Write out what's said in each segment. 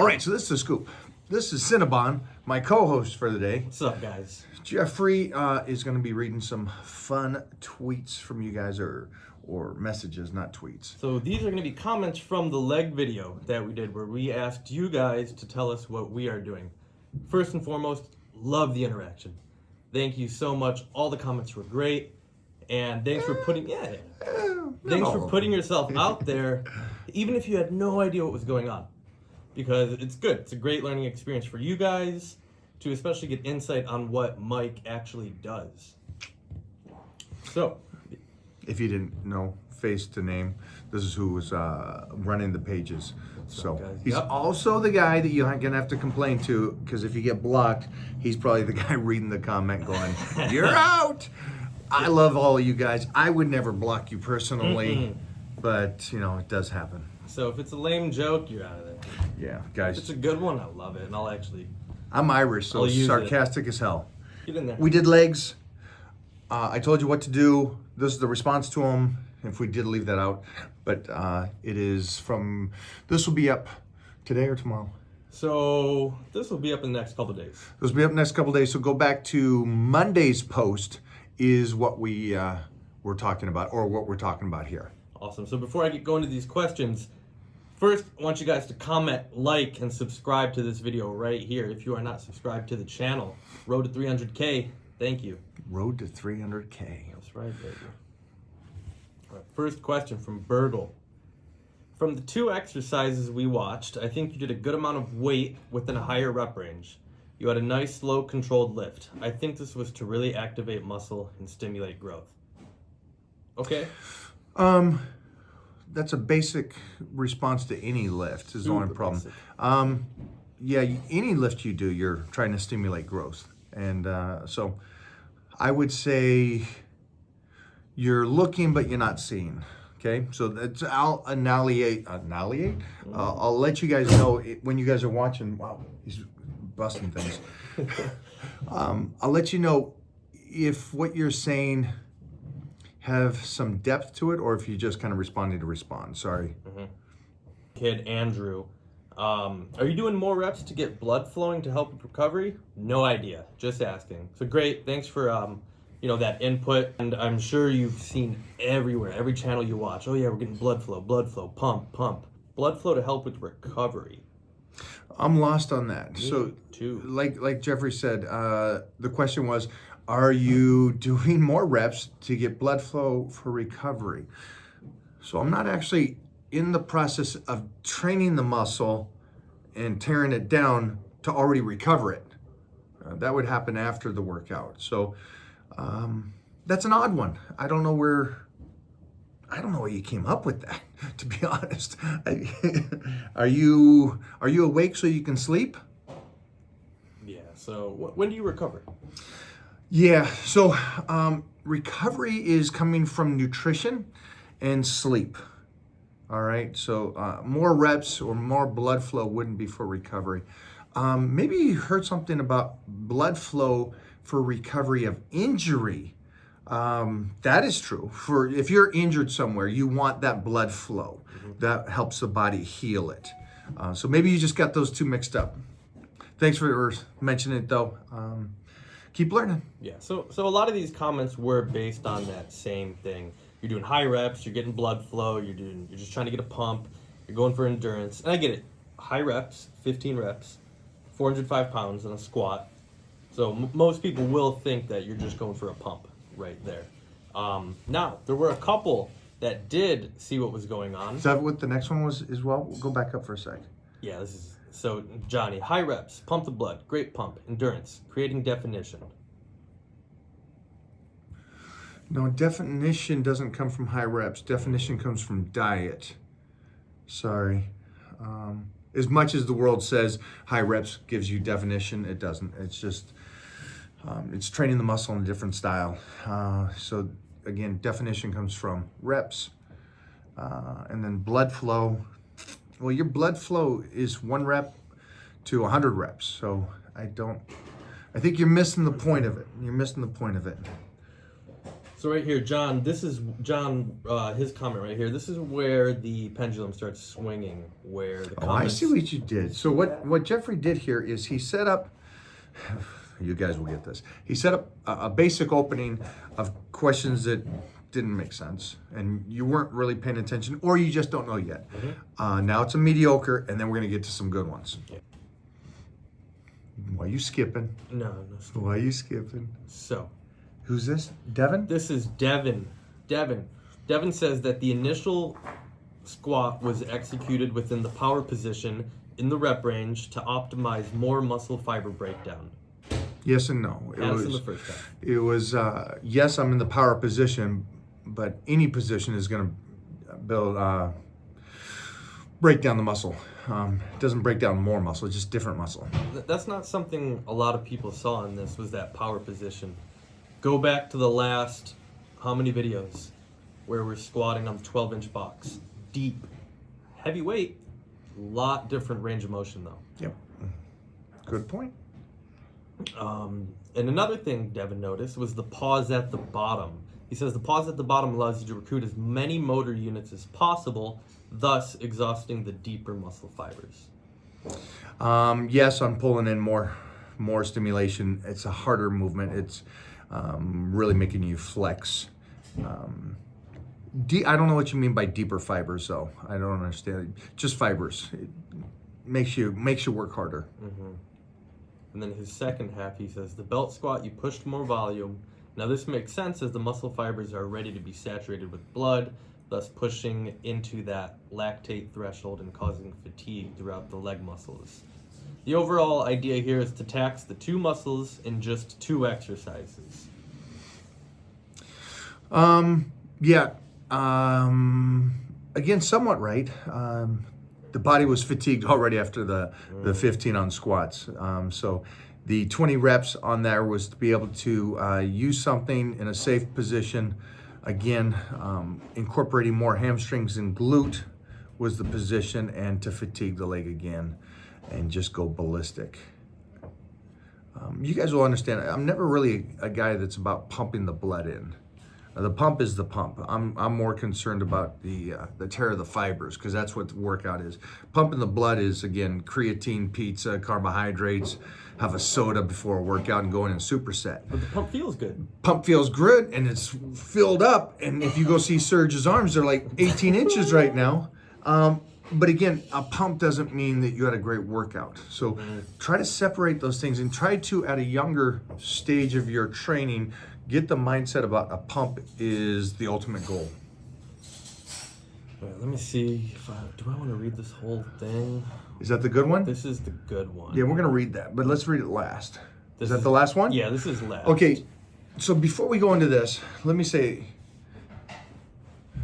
right, so this is a scoop. This is Cinnabon, my co-host for the day. What's up, guys? Jeffrey is going to be reading some fun tweets from you guys, or messages, not tweets. So these are going to be comments from the leg video that we did where we asked you guys to tell us what we are doing. First and foremost, love the interaction. Thank you so much. All the comments were great. And thanks for putting thanks for putting yourself out there, even if you had no idea what was going on. Because it's good. It's a great learning experience for you guys to especially get insight on what Mike actually does. So, if you didn't know, face to name, this is who was running the pages. So he's also the guy that you're gonna have to complain to, because if you get blocked, he's probably the guy reading the comment going, "You're out." I love all of you guys. I would never block you personally, but you know it does happen. So if it's a lame joke, you're out of there. Yeah, guys. If it's a good one, I love it, and I'm Irish, so sarcastic as hell. Get in there. We did legs. I told you what to do. This is the response to them. If we did leave that out, but it is from. This will be up today or tomorrow. So this will be up in the next couple of days. This will be up next couple of days. So go back to Monday's post. Is what we were talking about, or what we're talking about here. Awesome. So before I get going to these questions, first I want you guys to comment, like, and subscribe to this video right here. If you are not subscribed to the channel, road to 300K. Thank you. Road to 300K. That's right, baby. All right, first question from Burgle. From the 2 exercises we watched, I think you did a good amount of weight within a higher rep range. You had a nice, slow, controlled lift. I think this was to really activate muscle and stimulate growth. Okay. That's a basic response to any lift. Is the only problem. Yeah, any lift you do, you're trying to stimulate growth, and so I would say you're looking, but you're not seeing. Okay, so that's I'll annihilate. I'll let you guys know when you guys are watching. Wow, he's busting things. I'll let you know if what you're saying have some depth to it, or if you just kind of responding to respond. Sorry. Kid Andrew, are you doing more reps to get blood flowing to help with recovery? No idea. Just asking. So great. Thanks for that input. And I'm sure you've seen everywhere, every channel you watch. Oh yeah, we're getting blood flow, pump. Blood flow to help with recovery. I'm lost on that. Me so too. Like Jeffrey said, the question was, are you doing more reps to get blood flow for recovery? So I'm not actually in the process of training the muscle and tearing it down to already recover it. That would happen after the workout. So that's an odd one. I don't know where you came up with that, to be honest. Are you awake so you can sleep? Yeah, so when do you recover? Yeah, so recovery is coming from nutrition and sleep. All right, so more reps or more blood flow wouldn't be for recovery. Maybe you heard something about blood flow for recovery of injury. That is true. For if you're injured somewhere, you want that blood flow. That helps the body heal it. So maybe you just got those two mixed up. Thanks for mentioning it, though. Keep learning. Yeah. So a lot of these comments were based on that same thing. You're doing high reps. You're getting blood flow. You're just trying to get a pump. You're going for endurance, and I get it. High reps, 15 reps, 405 pounds on a squat. So most people will think that you're just going for a pump right there. Now, there were a couple that did see what was going on. Is that what the next one was as well? We'll go back up for a sec. Yeah, so Johnny, high reps, pump the blood, great pump, endurance, creating definition. No, definition doesn't come from high reps. Definition comes from diet. Sorry. As much as the world says high reps gives you definition, it doesn't. It's just, it's training the muscle in a different style. So again, definition comes from reps. And then blood flow. Well, your blood flow is 1 rep to 100 reps. So I think you're missing the point of it. So right here, John, this is John, his comment right here. This is where the pendulum starts swinging, where the comments... I see what you did. So what Jeffrey did here is he set up, you guys will get this, he set up a basic opening of questions that didn't make sense, and you weren't really paying attention, or you just don't know yet. Now it's a mediocre, and then we're going to get to some good ones. Yeah. Why are you skipping? No. Why are you skipping? So... Who's this? Devin? This is Devin. Devin says that the initial squat was executed within the power position in the rep range to optimize more muscle fiber breakdown. Yes and no. In the first half. It was, yes, I'm in the power position, but any position is going to break down the muscle. It doesn't break down more muscle, it's just different muscle. That's not something a lot of people saw in this, was that power position. Go back to the last, how many videos, where we're squatting on the 12-inch box. Deep, heavy weight, lot different range of motion though. Yep. Good point. And another thing Devin noticed was the pause at the bottom. He says the pause at the bottom allows you to recruit as many motor units as possible, thus exhausting the deeper muscle fibers. Yes, I'm pulling in more stimulation. It's a harder movement. It's really making you flex. I don't know what you mean by deeper fibers, though. I don't understand. Just fibers. It makes you work harder. Mm-hmm. And then his second half, he says, the belt squat, you pushed more volume. Now this makes sense as the muscle fibers are ready to be saturated with blood, thus pushing into that lactate threshold and causing fatigue throughout the leg muscles. The overall idea here is to tax the two muscles in just 2 exercises. Yeah. Again, somewhat right. The body was fatigued already after the 15 on squats. So the 20 reps on there was to be able to use something in a safe position. Again, incorporating more hamstrings and glute was the position, and to fatigue the leg again and just go ballistic. You guys will understand, I'm never really a guy that's about pumping the blood in. The pump is the pump. I'm more concerned about the tear of the fibers, because that's what the workout is. Pumping the blood is, again, creatine, pizza, carbohydrates, have a soda before a workout and go in and superset. But the pump feels good. Pump feels good, and it's filled up. And if you go see Serge's arms, they're like 18 inches right now. But again, a pump doesn't mean that you had a great workout. So try to separate those things, and try to, at a younger stage of your training, get the mindset about a pump is the ultimate goal. All right, let me see if do I want to read this whole thing? Is that the good one? This is the good one. Yeah, we're going to read that, but let's read it last. Is that the last one? Yeah, this is last. Okay, so before we go into this, let me say,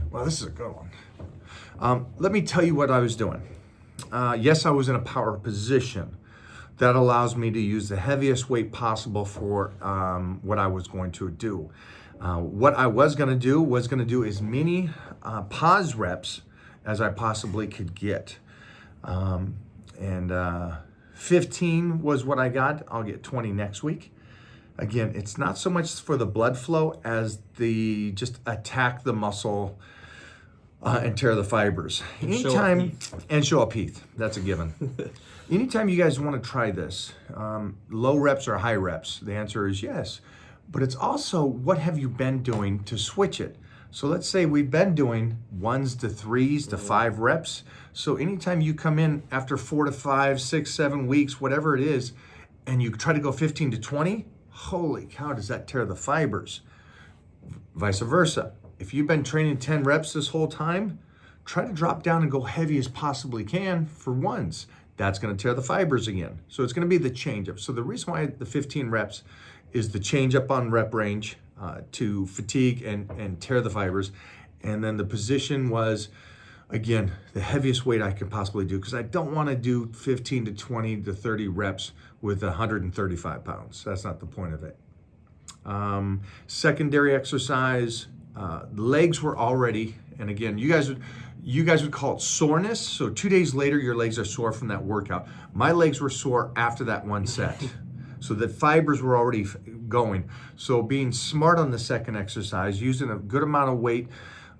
well, this is a good one. Let me tell you what I was doing. Yes, I was in a power position. That allows me to use the heaviest weight possible for what I was going to do. What I was going to do as many pause reps as I possibly could get. 15 was what I got. I'll get 20 next week. Again, it's not so much for the blood flow as the just attack the muscle and tear the fibers. Anytime, and show up Heath. That's a given. Anytime you guys want to try this, low reps or high reps, the answer is yes. But it's also, what have you been doing to switch it? So let's say we've been doing 1s to 3s to 5 reps. So anytime you come in after 4 to 5, 6, 7 weeks, whatever it is, and you try to go 15 to 20, holy cow, does that tear the fibers? Vice versa. If you've been training 10 reps this whole time, try to drop down and go heavy as possibly can for 1s. That's going to tear the fibers again. So it's going to be the change up. So the reason why the 15 reps is the change up on rep range to fatigue and tear the fibers. And then the position was, again, the heaviest weight I can possibly do, because I don't want to do 15 to 20 to 30 reps with 135 pounds. That's not the point of it. Secondary exercise, legs were already, and again, you guys would call it soreness. So 2 days later, your legs are sore from that workout. My legs were sore after that one set. So the fibers were already going. So being smart on the second exercise, using a good amount of weight,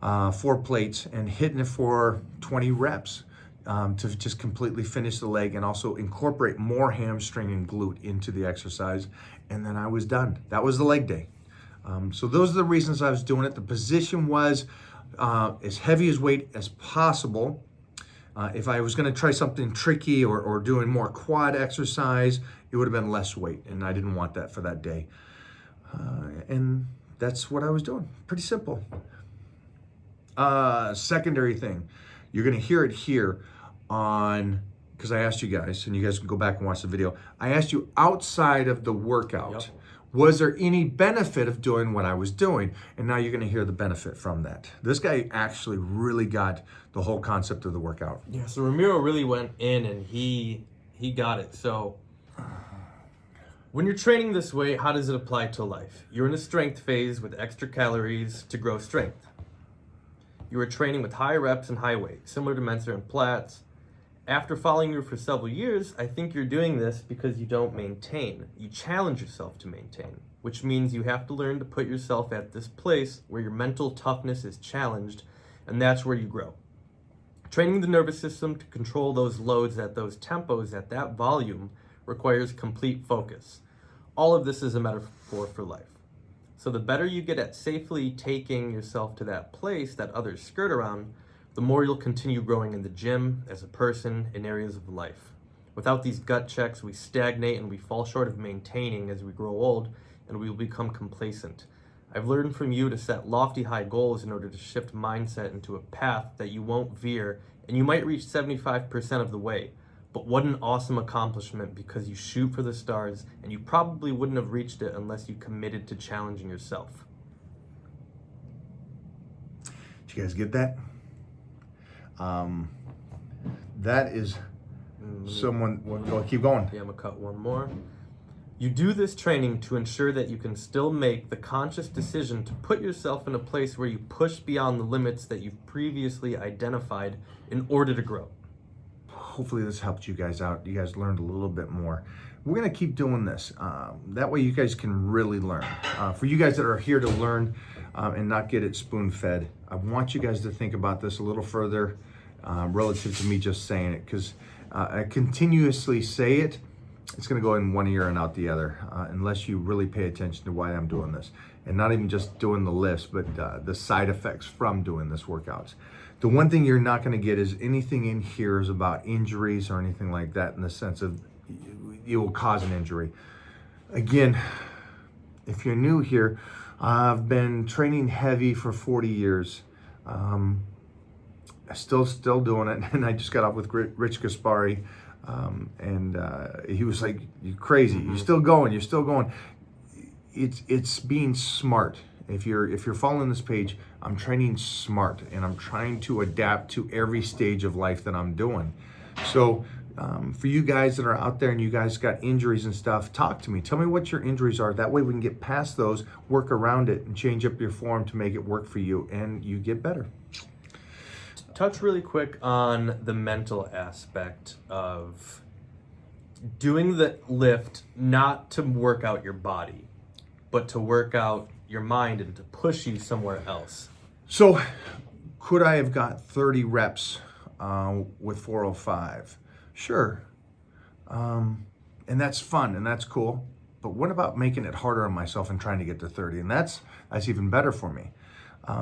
4 plates, and hitting it for 20 reps to just completely finish the leg, and also incorporate more hamstring and glute into the exercise. And then I was done. That was the leg day. So those are the reasons I was doing it. The position was as heavy as weight as possible. If I was going to try something tricky or doing more quad exercise, it would have been less weight, and I didn't want that for that day. And that's what I was doing. Pretty simple. Secondary thing, you're going to hear it here on, because I asked you guys, and you guys can go back and watch the video. I asked you outside of the workout, Yep. Was there any benefit of doing what I was doing? And now you're going to hear the benefit from that. This guy actually really got the whole concept of the workout. Yeah, so Ramiro really went in and he got it. So when you're training this way, how does it apply to life? You're in a strength phase with extra calories to grow strength. You are training with high reps and high weight, similar to Menser and Platts. After following you for several years, I think you're doing this because you don't maintain. You challenge yourself to maintain, which means you have to learn to put yourself at this place where your mental toughness is challenged, and that's where you grow. Training the nervous system to control those loads at those tempos at that volume requires complete focus. All of this is a metaphor for life. So the better you get at safely taking yourself to that place that others skirt around, the more you'll continue growing in the gym, as a person, in areas of life. Without these gut checks, we stagnate and we fall short of maintaining as we grow old, and we will become complacent. I've learned from you to set lofty high goals in order to shift mindset into a path that you won't veer, and you might reach 75% of the way. But what an awesome accomplishment, because you shoot for the stars, and you probably wouldn't have reached it unless you committed to challenging yourself. Did you guys get that? That is someone, well, keep going. Yeah, I'm gonna cut one more. You do this training to ensure that you can still make the conscious decision to put yourself in a place where you push beyond the limits that you've previously identified in order to grow. Hopefully this helped you guys out. You guys learned a little bit more. We're gonna keep doing this. That way you guys can really learn. For you guys that are here to learn and not get it spoon-fed, I want you guys to think about this a little further relative to me just saying it, because I continuously say it, it's gonna go in one ear and out the other, unless you really pay attention to why I'm doing this. And not even just doing the lifts, but the side effects from doing this workouts. The one thing you're not gonna get is anything in here is about injuries or anything like that, in the sense of it will cause an injury. Again, if you're new here, I've been training heavy for 40 years. Still doing it, and I just got off with Rich Gaspari, and he was like, "You're crazy. You're still going. You're still going." It's being smart. If you're following this page, I'm training smart, and I'm trying to adapt to every stage of life that I'm doing. So for you guys that are out there and you guys got injuries and stuff, talk to me. Tell me what your injuries are. That way we can get past those, work around it, and change up your form to make it work for you, and you get better. Touch really quick on the mental aspect of doing the lift, not to work out your body, but to work out your mind and to push you somewhere else. So could I have got 30 reps with 405? Sure. And that's fun and that's cool. But what about making it harder on myself and trying to get to 30? And that's even better for me.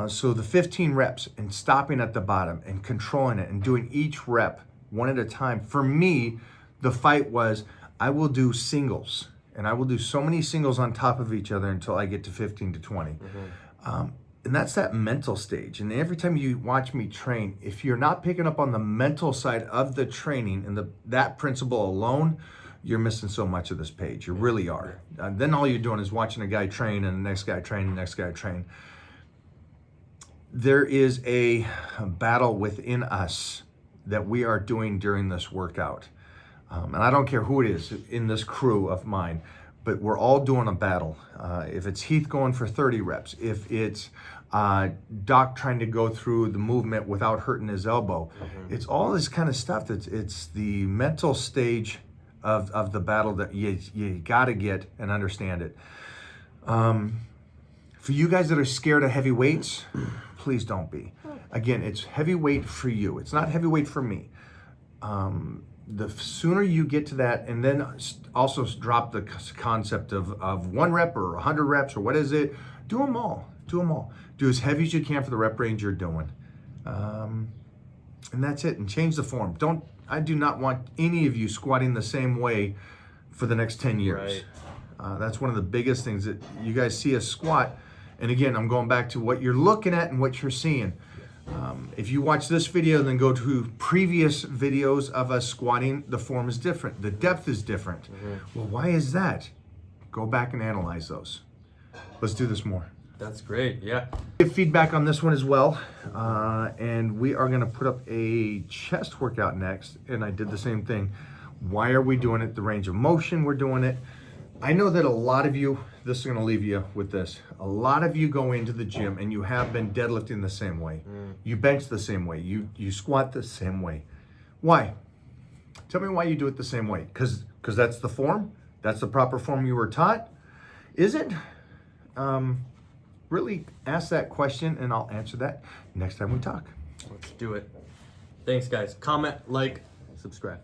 So the 15 reps and stopping at the bottom and controlling it and doing each rep one at a time. For me, the fight was I will do singles, and I will do so many singles on top of each other until I get to 15 to 20. Mm-hmm. And that's that mental stage. And every time you watch me train, if you're not picking up on the mental side of the training and that principle alone, you're missing so much of this page. You really are. Then all you're doing is watching a guy train and the next guy train and the next guy train. There is a battle within us that we are doing during this workout. And I don't care who it is in this crew of mine, but we're all doing a battle. If it's Heath going for 30 reps, if it's Doc trying to go through the movement without hurting his elbow, it's all this kind of stuff. It's the mental stage of the battle that you got to get and understand it. For you guys that are scared of heavy weights, please don't be. Again, it's heavy weight for you. It's not heavy weight for me. The sooner you get to that, and then also drop the concept of 1 rep or 100 reps or what is it, do them all. Do them all. Do as heavy as you can for the rep range you're doing. And that's it. And change the form. I do not want any of you squatting the same way for the next 10 years. Right. That's one of the biggest things that you guys see us squat. And again, I'm going back to what you're looking at and what you're seeing. If you watch this video and then go to previous videos of us squatting, the form is different. The depth is different. Well, why is that? Go back and analyze those. Let's do this more. That's great. Yeah. Give feedback on this one as well. And we are going to put up a chest workout next. And I did the same thing. Why are we doing it? The range of motion we're doing it. I know that a lot of you, this is going to leave you with this. A lot of you go into the gym and you have been deadlifting the same way. You bench the same way. You squat the same way. Why? Tell me why you do it the same way. Because that's the form? That's the proper form you were taught? Is it? Really ask that question and I'll answer that next time we talk. Let's do it. Thanks, guys. Comment, like, subscribe.